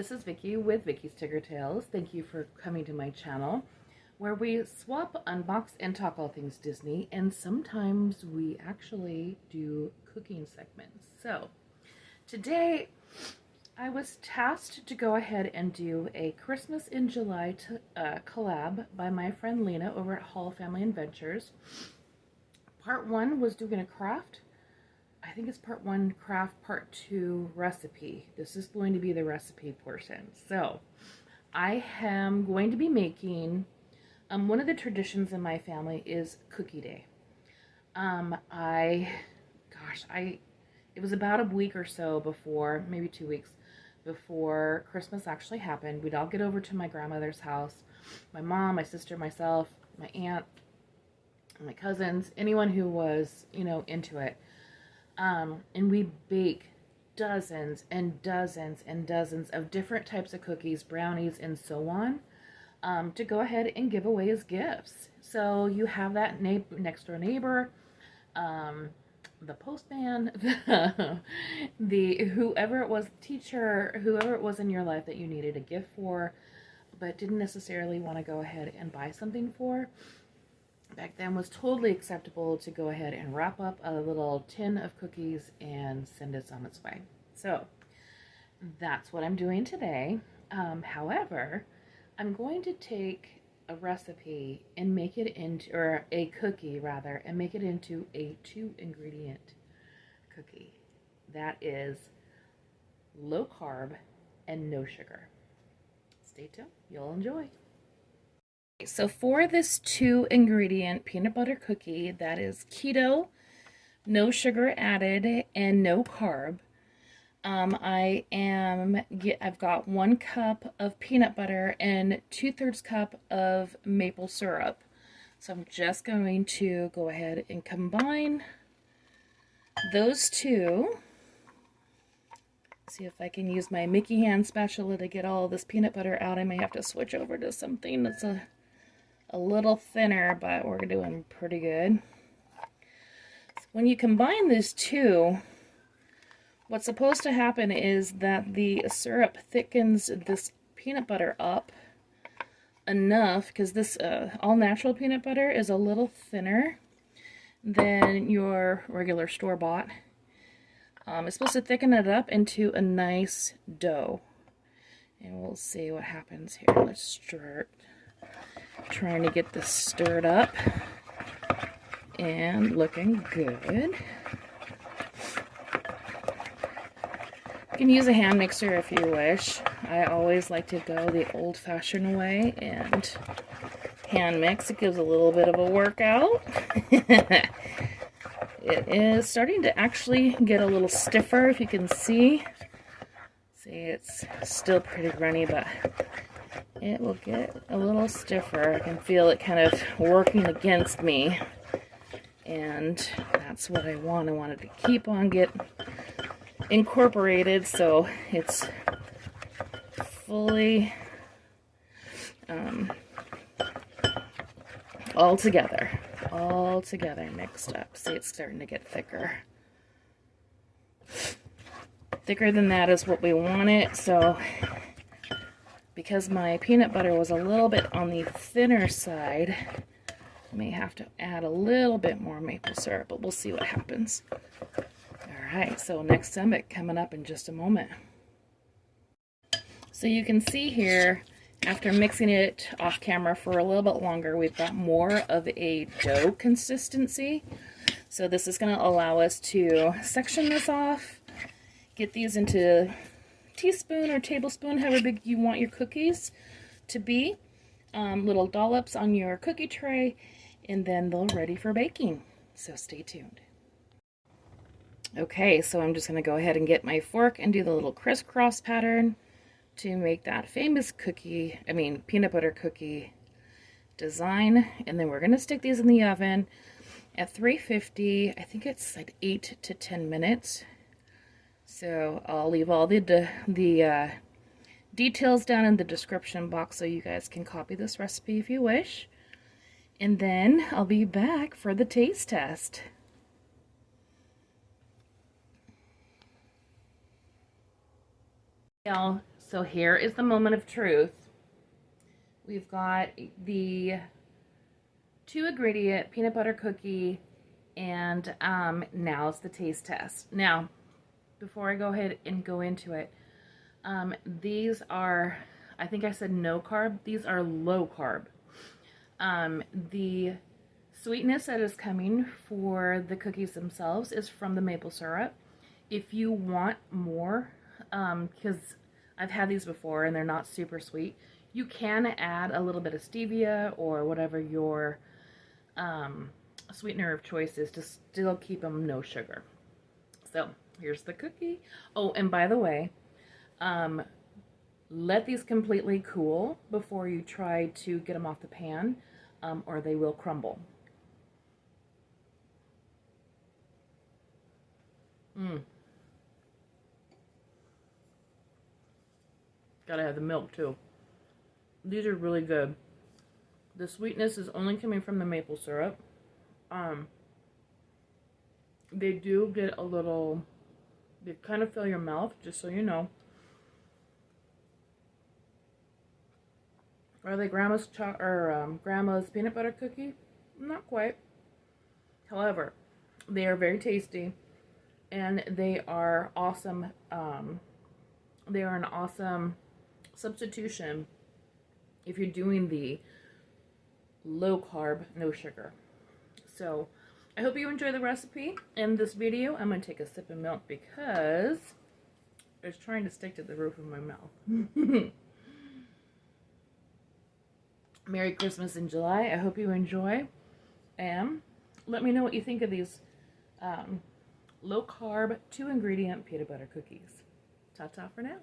This is Vicky with Vicky's Ticker Tales. Thank you for coming to my channel where we swap, unbox, and talk all things Disney, and sometimes we actually do cooking segments. So today I was tasked to go ahead and do a Christmas in July collab by my friend Lena over at Hall Family Adventures. Part 1 was doing a craft. I think it's part 1 craft, part 2 recipe. This is going to be the recipe portion. So I am going to be making, one of the traditions in my family is cookie day. It was about a week or so before, maybe 2 weeks before Christmas actually happened. We'd all get over to my grandmother's house. My mom, my sister, myself, my aunt, my cousins, anyone who was, into it. And we bake dozens and dozens and dozens of different types of cookies, brownies, and so on, to go ahead and give away as gifts. So you have that next door neighbor, the postman, whoever it was, teacher, whoever it was in your life that you needed a gift for, but didn't necessarily want to go ahead and buy something for. Back then was totally acceptable to go ahead and wrap up a little tin of cookies and send it on its way. So that's what I'm doing today. However, I'm going to take a recipe and make it into, or a cookie rather, and make it into a 2-ingredient cookie that is low carb and no sugar. Stay tuned, you'll enjoy. So for this 2-ingredient peanut butter cookie that is keto, no sugar added, and no carb, I've got 1 cup of peanut butter and 2/3 cup of maple syrup. So I'm just going to go ahead and combine those two. See if I can use my Mickey hand spatula to get all this peanut butter out. I may have to switch over to something that's a little thinner, but we're doing pretty good. So when you combine these two, what's supposed to happen is that the syrup thickens this peanut butter up enough, because this all-natural peanut butter is a little thinner than your regular store-bought. It's supposed to thicken it up into a nice dough. And we'll see what happens here. Let's start trying to get this stirred up and looking good. You can use a hand mixer if you wish. I always like to go the old-fashioned way and hand mix. It gives a little bit of a workout. It is starting to actually get a little stiffer, if you can see. See, it's still pretty runny, but it will get a little stiffer. I can feel it kind of working against me, and that's what I want. I wanted to keep on get incorporated so it's fully all together mixed up. See, it's starting to get thicker. Thicker than that is what we want it. So because my peanut butter was a little bit on the thinner side, I may have to add a little bit more maple syrup, but we'll see what happens. Alright, so next summit coming up in just a moment. So you can see here, after mixing it off camera for a little bit longer, we've got more of a dough consistency. So this is going to allow us to section this off, get these into teaspoon or tablespoon, however big you want your cookies to be, little dollops on your cookie tray, and then they're ready for baking. So stay tuned. Okay, so I'm just going to go ahead and get my fork and do the little crisscross pattern to make that famous peanut butter cookie design. And then we're going to stick these in the oven at 350. I think it's like 8 to 10 minutes. So I'll leave all the details down in the description box so you guys can copy this recipe if you wish. And then I'll be back for the taste test. So here is the moment of truth. We've got the 2-ingredient peanut butter cookie, and now's the taste test. Now, before I go ahead and go into it, these are, I think I said no carb. These are low carb. The sweetness that is coming for the cookies themselves is from the maple syrup. If you want more, because I've had these before and they're not super sweet, you can add a little bit of stevia or whatever your sweetener of choice is to still keep them no sugar. So here's the cookie. Oh, and by the way, let these completely cool before you try to get them off the pan, or they will crumble. Gotta have the milk too. These are really good. The sweetness is only coming from the maple syrup. They do get a little, they kind of fill your mouth, just so you know. Are they grandma's grandma's peanut butter cookie? Not quite. However, they are very tasty, and they are awesome. They are an awesome substitution if you're doing the low carb, no sugar. So I hope you enjoy the recipe. In this video, I'm going to take a sip of milk because it's trying to stick to the roof of my mouth. Merry Christmas in July. I hope you enjoy. And let me know what you think of these low carb 2-ingredient peanut butter cookies. Ta-ta for now.